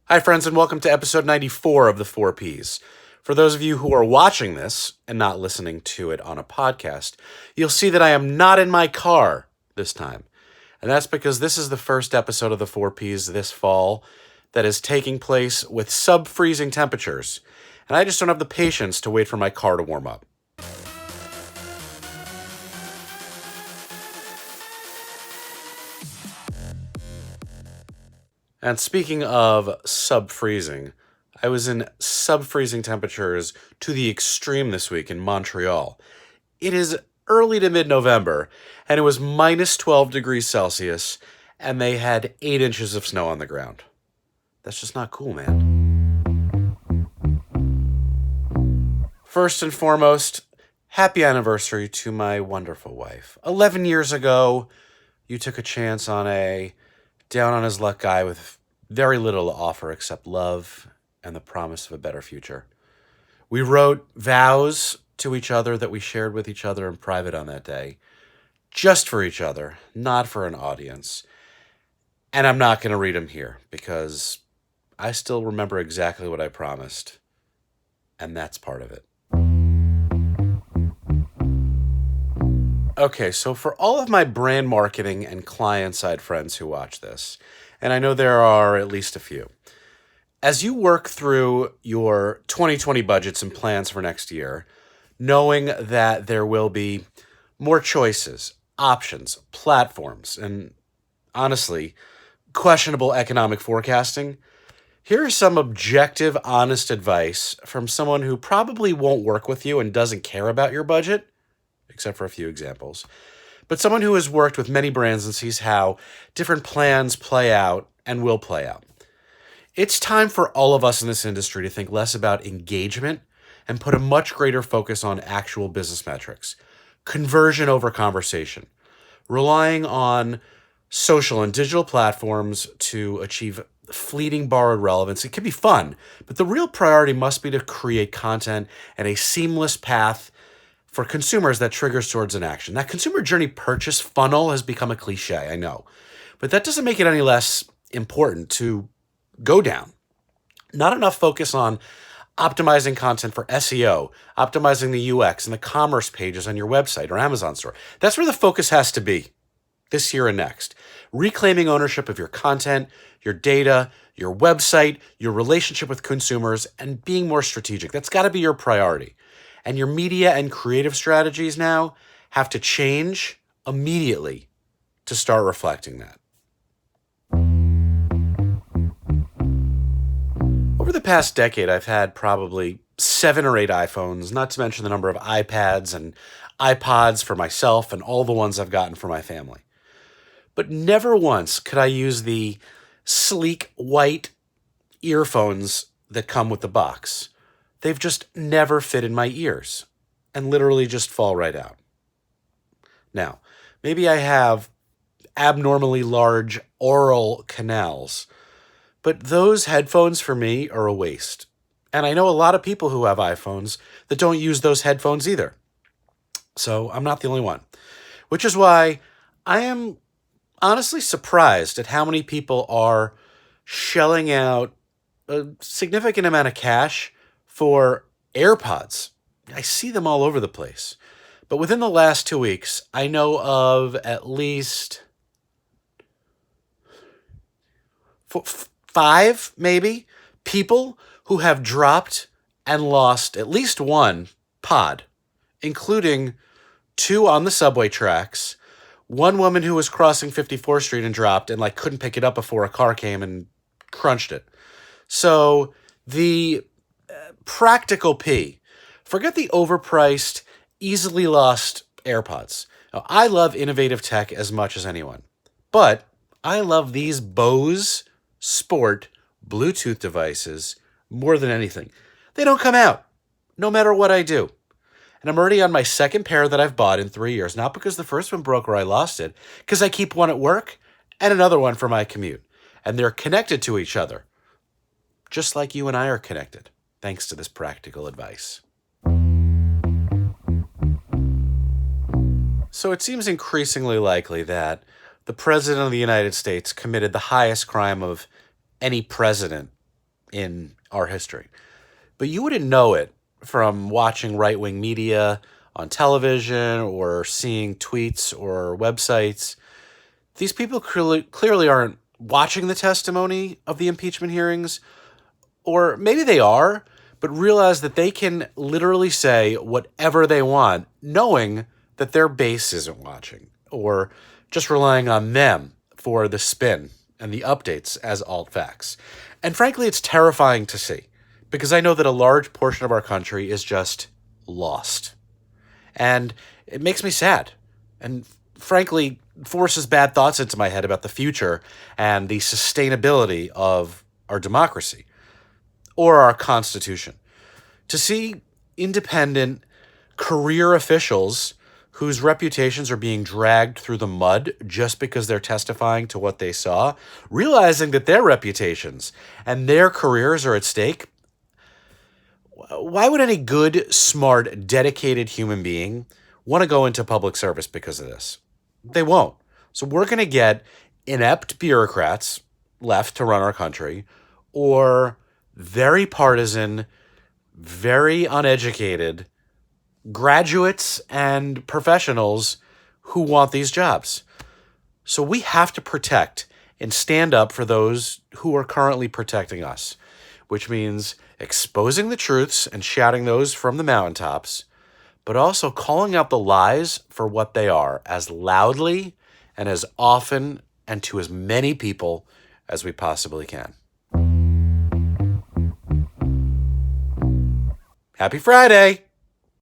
Hi, friends, and welcome to episode 94 of the 4 Ps. For those of you who are watching this and not listening to it on a podcast, you'll see that I am not in my car this time. And that's because this is the first episode of the 4 Ps this fall that is taking place with sub-freezing temperatures. And I just don't have the patience to wait for my car to warm up. And speaking of sub-freezing, I was in sub-freezing temperatures to the extreme this week in Montreal. It is early to mid-November, and it was minus 12 degrees Celsius, and they had 8 inches of snow on the ground. That's just not cool, man. First and foremost, happy anniversary to my wonderful wife. 11 years ago, you took a chance on a down-on-his-luck guy with very little to offer except love and the promise of a better future. We wrote vows to each other that we shared with each other in private on that day, just for each other, not for an audience. And I'm not going to read them here because I still remember exactly what I promised, and that's part of it. Okay, so for all of my brand marketing and client-side friends who watch this, and I know there are at least a few, as you work through your 2020 budgets and plans for next year, knowing that there will be more choices, options, platforms, and honestly, questionable economic forecasting, here is some objective, honest advice from someone who probably won't work with you and doesn't care about your budget, except for a few examples, but someone who has worked with many brands and sees how different plans play out and will play out. It's time for all of us in this industry to think less about engagement and put a much greater focus on actual business metrics, conversion over conversation, relying on social and digital platforms to achieve fleeting borrowed relevance. It can be fun, but the real priority must be to create content and a seamless path for consumers that triggers towards an action. That consumer journey purchase funnel has become a cliche, I know, but that doesn't make it any less important to go down. Not enough focus on optimizing content for SEO, optimizing the UX and the commerce pages on your website or Amazon store. That's where the focus has to be this year and next. Reclaiming ownership of your content, your data, your website, your relationship with consumers, and being more strategic. That's got to be your priority. And your media and creative strategies now have to change immediately to start reflecting that. Over the past decade, I've had probably 7 or 8 iPhones, not to mention the number of iPads and iPods for myself and all the ones I've gotten for my family. But never once could I use the sleek white earphones that come with the box. They've just never fit in my ears and literally just fall right out. Now, maybe I have abnormally large oral canals, but those headphones for me are a waste. And I know a lot of people who have iPhones that don't use those headphones either. So I'm not the only one, which is why I am honestly surprised at how many people are shelling out a significant amount of cash for Airpods. I see them all over the place. But within the last 2 weeks, I know of at least 5, maybe, people who have dropped and lost at least one pod, including 2 on the subway tracks, one woman who was crossing 54th Street and dropped and couldn't pick it up before a car came and crunched it. So the practical P. Forget the overpriced, easily lost AirPods. Now, I love innovative tech as much as anyone, but I love these Bose Sport Bluetooth devices more than anything. They don't come out, no matter what I do. And I'm already on my second pair that I've bought in 3 years, not because the first one broke or I lost it, because I keep one at work and another one for my commute. And they're connected to each other, just like you and I are connected, thanks to this practical advice. So it seems increasingly likely that the President of the United States committed the highest crime of any president in our history. But you wouldn't know it from watching right-wing media on television or seeing tweets or websites. These people clearly aren't watching the testimony of the impeachment hearings, or maybe they are, but realize that they can literally say whatever they want, knowing that their base isn't watching, or just relying on them for the spin and the updates as alt facts. And frankly, it's terrifying to see, because I know that a large portion of our country is just lost. And it makes me sad, and frankly, forces bad thoughts into my head about the future and the sustainability of our democracy or our Constitution. To see independent career officials whose reputations are being dragged through the mud just because they're testifying to what they saw, realizing that their reputations and their careers are at stake. Why would any good, smart, dedicated human being want to go into public service because of this? They won't. So we're going to get inept bureaucrats left to run our country, or very partisan, very uneducated graduates and professionals who want these jobs. So we have to protect and stand up for those who are currently protecting us, which means exposing the truths and shouting those from the mountaintops, but also calling out the lies for what they are as loudly and as often and to as many people as we possibly can. Happy Friday!